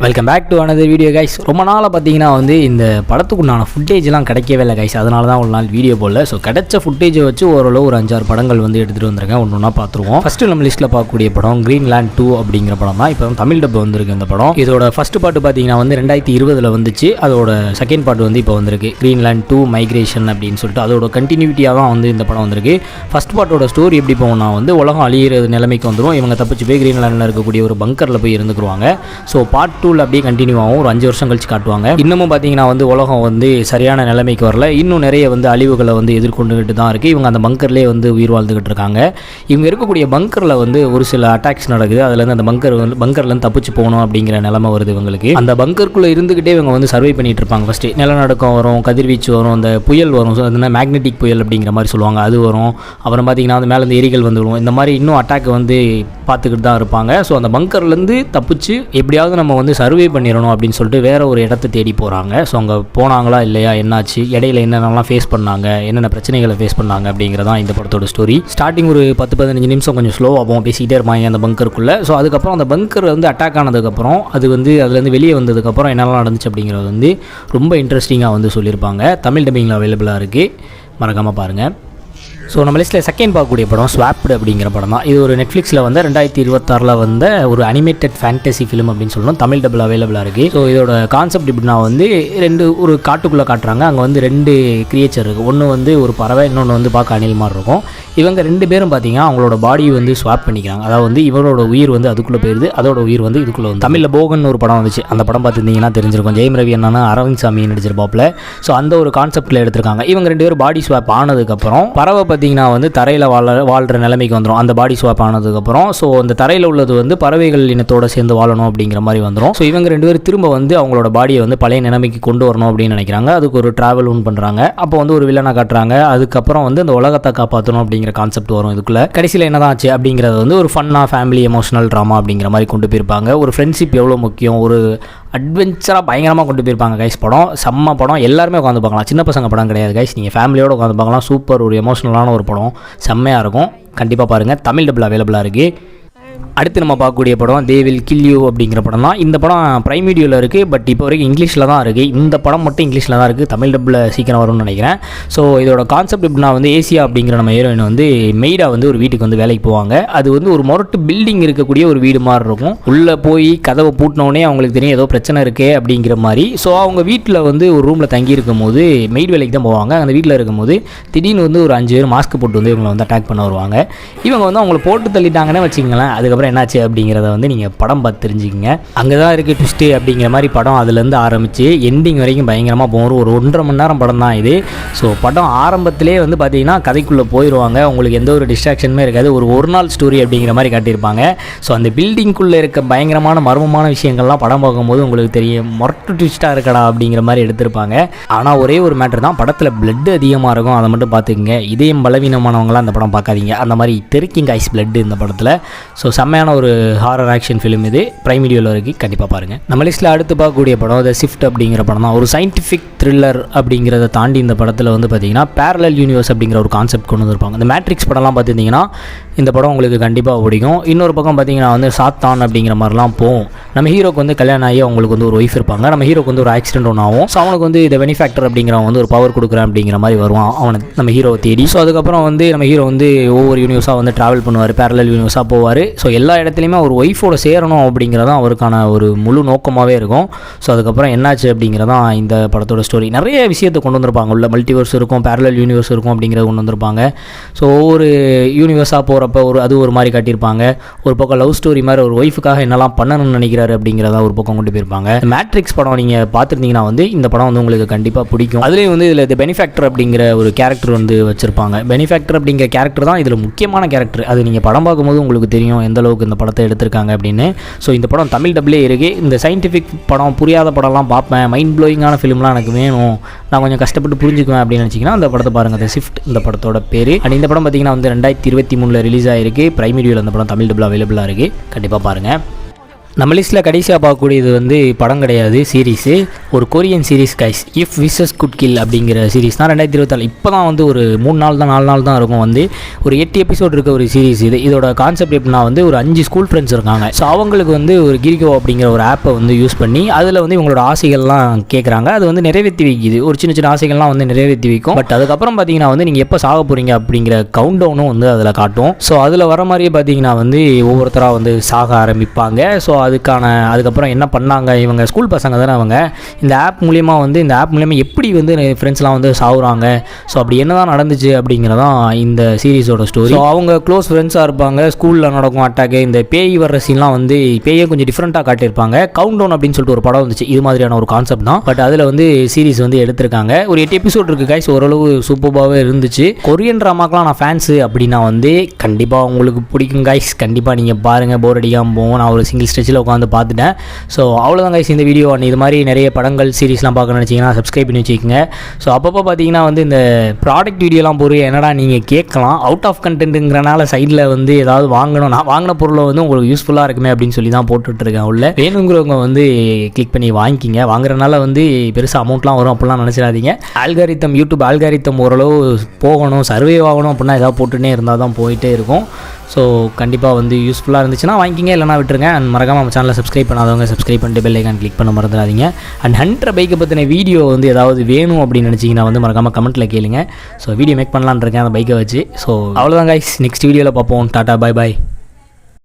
Welcome back to another video guys. ரொம்ப நாளாக பார்த்தீங்கன்னா இந்த படத்துக்குண்டான ஃபுட்டேஜ்லாம் கிடைக்கவே இல்லை கைஸ். அதனால தான் ஒரு நாள் வீடியோ போடல. ஸோ கிடைச்ச ஃபுட்டேஜை வச்சு ஓரளவு ஒரு 5-6 படங்கள் எடுத்துகிட்டு வந்திருக்கேன். ஒன்று ஒன்றா பார்த்துருவோம். ஃபஸ்ட்டு நம்ம லிஸ்ட்டில் பார்க்கக்கூடிய படம் கிரீன்லேண்ட் 2 அப்படிங்கிற படம் தான். இப்போ தமிழ் டப்பு வந்திருக்கு இந்த படம். இதோட ஃபஸ்ட்டு பாட்டு பார்த்தீங்கன்னா 2020 வந்துச்சு. அதோட செகண்ட் பாட்டு இப்போ வந்திருக்கு கிரீன்லேண்ட் 2 மைக்ரேஷன் அப்படின்னு சொல்லிட்டு அதோட கண்டினியூட்டியாக தான் இந்த படம் வந்திருக்கு. ஃபஸ்ட் பாட்டோட ஸ்டோரி எப்படி போகணும்னா உலகம் அழியிற நிலைமைக்கு வந்துடும். இவங்க தப்பிச்சு போய் கிரீன்லேண்டில் இருக்கக்கூடிய ஒரு பங்கரில் போய் இருந்துக்குருவாங்க. ஸோ பார்ட் 2 அப்படியே கண்டினியூ ஆகும். ஒரு 5 வருஷம் கழிச்சு காட்டுவாங்க. இன்னமும் பார்த்தீங்கன்னா உலகம் சரியான நிலைமைக்கு வரல. இன்னும் நிறைய அழிவுகளை எதிர்கொண்டுகிட்டு தான் இருக்குது. இவங்க அந்த பங்கர்லேயே உயிர் வாழ்ந்துகிட்டு இருக்காங்க. இவங்க இருக்கக்கூடிய பங்கரில் ஒரு சில அட்டாக்ஸ் நடக்குது. அதுலேருந்து அந்த பங்கர்லேருந்து தப்பிச்சு போகணும் அப்படிங்கிற நிலைமை வருது இவங்களுக்கு. அந்த பங்கருக்குள்ளே இருந்துக்கிட்டே இவங்க சர்வை பண்ணிட்டு இருப்பாங்க. ஃபஸ்ட்டு நிலநடுக்கம் வரும், கதிர்வீச்சு வரும், அந்த புயல் வரும். ஸோ அந்த மேக்னெட்டிக் புயல் அப்படிங்கிற மாதிரி சொல்லுவாங்க, அது வரும். அப்புறம் பார்த்தீங்கன்னா மேலே எரிகள் வந்துடும். இந்த மாதிரி இன்னும் அட்டாக் பார்த்துக்கிட்டு தான் இருப்பாங்க. ஸோ அந்த பங்கர்லேருந்து தப்பிச்சு எப்படியாவது நம்ம சர்வே பண்ணிடணும் அப்படின்னு சொல்லிட்டு வேற ஒரு இடத்த தேடி போகிறாங்க. ஸோ அங்கே போனாங்களா இல்லையா, என்னாச்சு, இடையில என்னென்னலாம் ஃபேஸ் பண்ணாங்க, என்னென்ன பிரச்சனைகளை ஃபேஸ் பண்ணாங்க அப்படிங்கிறதான் இந்த படத்தோட ஸ்டோரி. ஸ்டார்டிங் ஒரு 10-15 நிமிஷம் கொஞ்சம் ஸ்லோவாகும், பேசிக்கிட்டே இருப்பாங்க அந்த பங்கருக்குள்ளே. ஸோ அதுக்கப்புறம் அந்த பங்கர் அட்டாக் ஆனதுக்கப்புறம் அதுலேருந்து வெளியே வந்ததுக்கப்புறம் என்னெல்லாம் நடந்துச்சு அப்படிங்கிறது ரொம்ப இன்ட்ரெஸ்டிங்காக சொல்லியிருப்பாங்க. தமிழ் டப்பிங்கில் அவைலபிளாக இருக்குது, மறக்காமல் பாருங்கள். ஸோ நம்ம லிஸ்ட்டில் செகண்ட் பார்க்கக்கூடிய படம் ஸ்வாப்டு அப்படிங்கிற படம் தான். இது ஒரு நெட்ஃப்ளிக்ஸில் 2026 வந்த ஒரு அனிமேட்டட் ஃபேண்டசி ஃபிலிம் அப்படின்னு சொல்லணும். தமிழ் டப்பில் அவைலபிளாக இருக்குது. ஸோ இதோட கான்செப்ட் எப்படின்னா ஒரு காட்டுக்குள்ளே காட்டுறாங்க. அங்கே 2 கிரியேச்சர் இருக்குது. ஒன்று ஒரு பறவை, இன்னொன்று பார்க்க அணில் மாதிரி இருக்கும். இவங்க 2 பேரும் பார்த்தீங்கன்னா அவங்களோட பாடியை ஸ்வாப் பண்ணிக்கிறாங்க. அதாவது இவரோட உயிர் அதுக்குள்ளே போயிடுது, அதோட உயிர் இதுக்குள்ளே தமிழில் போகன் ஒரு படம் வந்துச்சு. அந்த படம் பார்த்துருந்தீங்கன்னா தெரிஞ்சிருக்கும். ஜெயம் ரவி என்னன்னா அரவிந்த் சாமி நடிச்சிருப்பாப்பில். ஸோ அந்த ஒரு கான்செப்டில் எடுத்திருக்காங்க. இவங்க 2 பேரும் பாடி ஸ்வாப் ஆனதுக்கப்புறம் பறவை பார்த்தீங்கன்னா தரையில் வாழ்கிற நிலைமைக்கு வந்துடும். அந்த பாடி ஸ்வாப் ஆனதுக்கப்புறம் ஸோ அந்த தரையில் உள்ளது பறவைகள் இனத்தோடு சேர்ந்து வாழணும் அப்படிங்கிற மாதிரி வந்துடும். ஸோ இவங்க 2 பேரும் திரும்ப அவங்களோட பாடியை பழைய நிலைமைக்கு கொண்டு வரணும் அப்படின்னு நினைக்கிறாங்க. அதுக்கு ஒரு ட்ராவல் பண்ணுறாங்க. அப்போ ஒரு வில்லனை காட்டுறாங்க. அதுக்கப்புறம் அந்த உலகத்தை காப்பாற்றணும் அப்படிங்கிற கான்செப்ட் வரும் இதுக்குள்ள. கடைசியில் என்னதான் ஆச்சு அப்படிங்கிறது ஒரு ஃபன்னாக ஃபேமிலி எமோஷனல் ட்ராமா அப்படிங்கிற மாதிரி கொண்டு போயிருப்பாங்க. ஒரு ஃப்ரெண்ட்ஷிப் எவ்வளோ முக்கியம், ஒரு அட்வென்ச்சராக பயங்கரமாக கொண்டு போயிருப்பாங்க கைஸ். படம் செம்ம படம், எல்லாருமே உட்காந்து பார்க்கலாம். சின்ன பசங்க படம் கிடையாது கைஸ், நீங்கள் ஃபேமிலியோடு உட்காந்து பார்க்கலாம். சூப்பர், ஒரு எமோஷனலான ஒரு படம், செம்மையாக இருக்கும். கண்டிப்பாக பாருங்கள். தமிழ் டப்பில் அவைலபிளாக இருக்குது. அடுத்து நம்ம பார்க்கக்கூடிய படம் தே வில் கில் யூ அப்படிங்கிற படம் தான். இந்த படம் பிரைம் வீடியோவில் இருக்குது. பட் இப்போ வரைக்கும் இங்கிலீஷில் தான் இருக்குது. இந்த படம் மட்டும் இங்கிலீஷில் தான் இருக்குது. தமிழ் டப்பில் சீக்கிரம் வரும்னு நினைக்கிறேன். ஸோ இதோட கான்செப்ட் எப்படின்னா ஏசியா அப்படிங்கிற நம்ம ஹீரோயின் மெய்டாக ஒரு வீட்டுக்கு வேலைக்கு போவாங்க. அது ஒரு மொரட்டு பில்டிங் இருக்கக்கூடிய ஒரு வீடு மாதிரி இருக்கும். உள்ளே போய் கதவை பூட்டினோடனே அவங்களுக்கு தெரியும் ஏதோ பிரச்சனை இருக்கே அப்படிங்கிற மாதிரி. ஸோ அவங்க வீட்டில் ஒரு ரூமில் தங்கி இருக்கும் போது மெய்டு வேலைக்கு தான் போவாங்க. அந்த வீட்டில் இருக்கும்போது திடீர்னு ஒரு 5 பேர் மாஸ்க் போட்டு இவங்களை அட்டாக் பண்ண வருவாங்க. இவங்க அவங்கள போட்டு தள்ளிட்டாங்கன்னு வச்சுக்கங்களேன். அதுக்கப்புறம் என்னாச்சு அப்படிங்கிறத நீங்கள் படம் பார்த்து தெரிஞ்சுக்கிங்க. அங்கே தான் இருக்குது ட்விஸ்ட்டு அப்படிங்கிற மாதிரி படம் அதுலேருந்து ஆரம்பித்து எண்டிங் வரைக்கும் பயங்கரமாக போகும். ஒரு 1.5 மணி நேரம் படம் தான் இது. ஸோ படம் ஆரம்பத்திலே பார்த்தீங்கன்னா கதைக்குள்ளே போயிடுவாங்க. உங்களுக்கு எந்த ஒரு டிஸ்ட்ராக்ஷனுமே இருக்காது. ஒரு நாள் ஸ்டோரி அப்படிங்கிற மாதிரி காட்டியிருப்பாங்க. ஸோ அந்த பில்டிங்குள்ளே இருக்க பயங்கரமான மர்மமான விஷயங்கள்லாம் படம் பார்க்கும்போது உங்களுக்கு தெரியும், மொரட்டு ட்விஸ்ட்டாக இருக்கடா அப்படிங்கிற மாதிரி எடுத்திருப்பாங்க. ஆனால் ஒரே ஒரு மேட்டர் தான், படத்தில் பிளட் அதிகமாக இருக்கும். அதை மட்டும் பார்த்துக்குங்க. இதயம் பலவீனமானவங்களாம் அந்த படம் பார்க்காதீங்க. அந்த மாதிரி தெருக்கிங் ஐஸ் பிளட் இந்த படத்தில். ஸோ செம்மையான ஒரு ஹாரர் ஆக்ஷன் ஃபிலிம் இது. பிரைம் வீடியோவில் இருக்குது, கண்டிப்பாக பாருங்கள். நம்ம லிஸ்ட்டில் அடுத்து பார்க்கக்கூடிய படம் த ஷிஃப்ட் அப்படிங்கிற படம் தான். ஒரு சயின்டிஃபிக் த்ரில்லர் அப்படிங்கிறத தாண்டி இந்த படத்தில் பார்த்தீங்கன்னா பேரலல் யூனிவர்ஸ் அப்படிங்கிற ஒரு கான்செப்ட் கொண்டு வந்திருப்பாங்க. இந்த மேட்ரிக்ஸ் படம்லாம் பார்த்துருந்தீங்கன்னா இந்த படம் உங்களுக்கு கண்டிப்பாக பிடிக்கும். இன்னொரு பக்கம் பார்த்தீங்கன்னா சாத்தான் அப்படிங்கிற மாதிரிலாம் போகும். நம்ம ஹீரோக்கு கல்யாணம் ஆகி அவங்களுக்கு ஒரு ஒய்ஃப் இருப்பாங்க. நம்ம ஹீரோக்கு ஒரு ஆக்சிடென்ட் ஒன்று ஆகும். ஸோ அவனுக்கு இந்த பெனிஃபேக்டர் அப்படிங்கிறவன் ஒரு பவர் கொடுக்குறேன் அப்படிங்கிற மாதிரி வருவான் அவனுக்கு, நம்ம ஹீரோவை தேடி. ஸோ அதுக்கப்புறம் நம்ம ஹீரோ ஒவ்வொரு யூனிவர்ஸாக ட்ராவல் பண்ணுவார், பேரலல் யூனிவர்ஸாக போவார். ஸோ எல்லா இடத்துலையுமே ஒரு ஒய்ஃபோட சேரணும் அப்படிங்கிறதான் அவருக்கான ஒரு முழு நோக்கமாகவே இருக்கும். ஸோ அதுக்கப்புறம் என்னாச்சு அப்படிங்கிறதான் இந்த படத்தோட ஸ்டோரி. நிறைய விஷயத்தை கொண்டு வந்திருப்பாங்க. உள்ள மல்டிவர்ஸ் இருக்கும், பேரலல் யூனிவர்ஸ் இருக்கும் அப்படிங்கிறத கொண்டு வந்திருப்பாங்க. ஸோ ஒவ்வொரு யூனிவர்ஸாக போகிறப்ப அது ஒரு மாதிரி காட்டியிருப்பாங்க. ஒரு பக்கம் லவ் ஸ்டோரி மாதிரி ஒரு ஒய்ஃபுக்காக என்னெல்லாம் பண்ணணும்னு நினைக்கிறாரு அப்படிங்கிறத ஒரு பக்கம் கொண்டு போயிருப்பாங்க. மேட்ரிக்ஸ் படம் நீங்கள் பார்த்துருந்தீங்கன்னா இந்த படம் உங்களுக்கு கண்டிப்பாக பிடிக்கும். அதுலேயும் இதில் தி பெனிஃபேக்டர் அப்படிங்கிற ஒரு கேரக்டர் வச்சுருப்பாங்க. பெனிஃபேக்டர் அப்படிங்கிற கேரக்டர் தான் இதில் முக்கியமான கேரக்டர். அது நீங்கள் படம் பார்க்கும்போது உங்களுக்கு தெரியும் எந்த அளவுக்கு இந்த படத்தை எடுத்திருக்காங்க அப்படின்னு. ஸோ இந்த படம் தமிழ் டப்லே இருக்குது. இந்த சயின்டிஃபிக் படம், புரியாத படம்லாம் பார்ப்பேன், மைண்ட் ப்ளோயிங்கான ஃபிலிம்லாம் எனக்கு வேணும், நான் கொஞ்சம் கஷ்டப்பட்டு புரிஞ்சுக்குவேன் அப்படின்னு நினச்சிங்கன்னா அந்த படத்தை பாருங்கள். த ஷிஃப்ட் இந்த படத்தோட பேர். அண்ட் இந்த படம் பார்த்தீங்கன்னா 2023 ரிலீஸ் ஆகிருக்கு. பிரைம் வீடியோவில் அந்த படம் தமிழ் டப்பில் அவைலபிளாக இருக்குது, கண்டிப்பாக பாருங்கள். நம்ம லிஸ்ட்டில் கடைசியாக பார்க்கக்கூடியது வந்து படம் கிடையாது, சீரீஸு. ஒரு Korean series guys, if wishes could kill அப்படிங்கிற சீரீஸ் தான். 2024 இப்போ தான் வந்து ஒரு 3 நாள் தான் 4 நாள் தான் இருக்கும். வந்து ஒரு 8 எபிசோட் இருக்க ஒரு சீரீஸ் இது. இதோட கான்செப்ட் எப்படின்னா வந்து ஒரு 5 ஸ்கூல் ஃப்ரெண்ட்ஸ் இருக்காங்க. ஸோ அவங்களுக்கு வந்து ஒரு கிரிகோ அப்படிங்கிற ஒரு ஆப்பை வந்து யூஸ் பண்ணி அதில் வந்து இவங்களோட ஆசைகள்லாம் கேட்குறாங்க. அது வந்து நிறைவேற்றி வைக்குது. ஒரு சின்ன சின்ன ஆசைகள்லாம் வந்து நிறைவேற்றி வைக்கும். பட் அதுக்கப்புறம் பார்த்தீங்கன்னா வந்து நீங்கள் எப்போ சாக போகிறீங்க அப்படிங்கிற கவுண்ட் டவுனும் வந்து அதில் காட்டும். ஸோ அதில் வர மாதிரியே பார்த்தீங்கன்னா வந்து ஒவ்வொருத்தராக வந்து சாக ஆரம்பிப்பாங்க. ஸோ அதுக்கப்புறம் என்ன பண்ணாங்க, இவங்க ஸ்கூல் பசங்க தானே அவங்க, இந்த ஆப் மூலிமா எப்படி வந்து ஃப்ரெண்ட்ஸ்லாம் வந்து சாகுறாங்க, ஸோ அப்படி என்ன தான் நடந்துச்சு அப்படிங்கிறதான் இந்த சீரீஸோட ஸ்டோரி. ஸோ அவங்க க்ளோஸ் ஃப்ரெண்ட்ஸாக இருப்பாங்க. ஸ்கூலில் நடக்கும் அட்டாக்கு, இந்த பேய் வர்ற சீன்லாம் வந்து பேயை கொஞ்சம் டிஃப்ரெண்ட்டாக காட்டியிருப்பாங்க. கவுண்ட் டவுன் அப்படின்னு சொல்லிட்டு ஒரு படம் வந்துச்சு, இது மாதிரியான ஒரு கான்செப்ட் தான். பட் அதில் வந்து சீரீஸ் வந்து எடுத்திருக்காங்க. ஒரு 8 எபிசோட் இருக்குது கைஸ், ஓரளவு சூப்பராகவே இருந்துச்சு. கொரியன் ட்ராமாக்கெலாம் நான் ஃபேன்ஸு அப்படின்னா வந்து கண்டிப்பாக உங்களுக்கு பிடிக்கும் கைஸ். கண்டிப்பாக நீங்கள் பாருங்கள், போர் அடிக்காமல் போகும். நான் ஒரு சிங்கிள் ஸ்ட்ரெச்சில் உட்காந்து பார்த்துட்டேன். ஸோ அவ்வளோதான் கைஸ் இந்த வீடியோ. இது மாதிரி நிறைய படங்கள் சீரீஸ்லாம் பார்க்க நினச்சிங்கன்னா சப்ஸ்கிரைப் பண்ணி வச்சுக்கோங்க. ஸோ அப்பப்போ பார்த்தீங்கன்னா வந்து இந்த ப்ராடக்ட் வீடியோலாம் போகிற என்னடா நீங்கள் கேட்கலாம், அவுட் ஆஃப் கண்டென்ட்டுங்கிறனால சைடில் வந்து ஏதாவது வாங்கணும், நான் வாங்கின பொருளை வந்து உங்களுக்கு யூஸ்ஃபுல்லாக இருக்குமே அப்படின்னு சொல்லி தான் போட்டுட்ருக்கேன். உள்ள வேணுங்கிறவங்க வந்து கிளிக் பண்ணி வாங்கிக்கிங்க. வாங்குறதுனால வந்து பெருசாக அமௌண்ட்லாம் வரும் அப்படிலாம் நினச்சிடாதீங்க. ஆல்காரித்தம், யூடியூப் ஆல்காரித்தம் ஓரளவு போகணும், சர்வே ஆகணும் அப்படின்னா ஏதாவது போட்டுகிட்டே இருந்தால் தான் போயிட்டே இருக்கும். ஸோ கண்டிப்பாக வந்து யூஸ்ஃபுல்லாக இருந்துச்சுன்னா வாங்கிக்கிங்க, இல்லைனா விட்டுருங்க. அண்ட் மறக்காமல் நம்ம சேனலை சப்ஸ்கிரைப் பண்ணாதவங்க சப்ஸ்கிரைப் பண்ணிட்டு பெல் ஐக்கான் கிளிக் பண்ண மறந்துடாதீங்க. அண்ட் ஹண்டர் பைக்கை பற்றின வீடியோ வந்து ஏதாவது வேணும் அப்படின்னு நினச்சிங்கன்னா வந்து மறக்காமல் கமெண்ட்டில் கேளுங்க. ஸோ வீடியோ மேக் பண்ணலான்னு இருக்கேன் அந்த பைக்கை வச்சு. ஸோ அவ்வளோதான் கைஸ், நெக்ஸ்ட் வீடியோவில் பார்ப்போம். Tata, bye bye.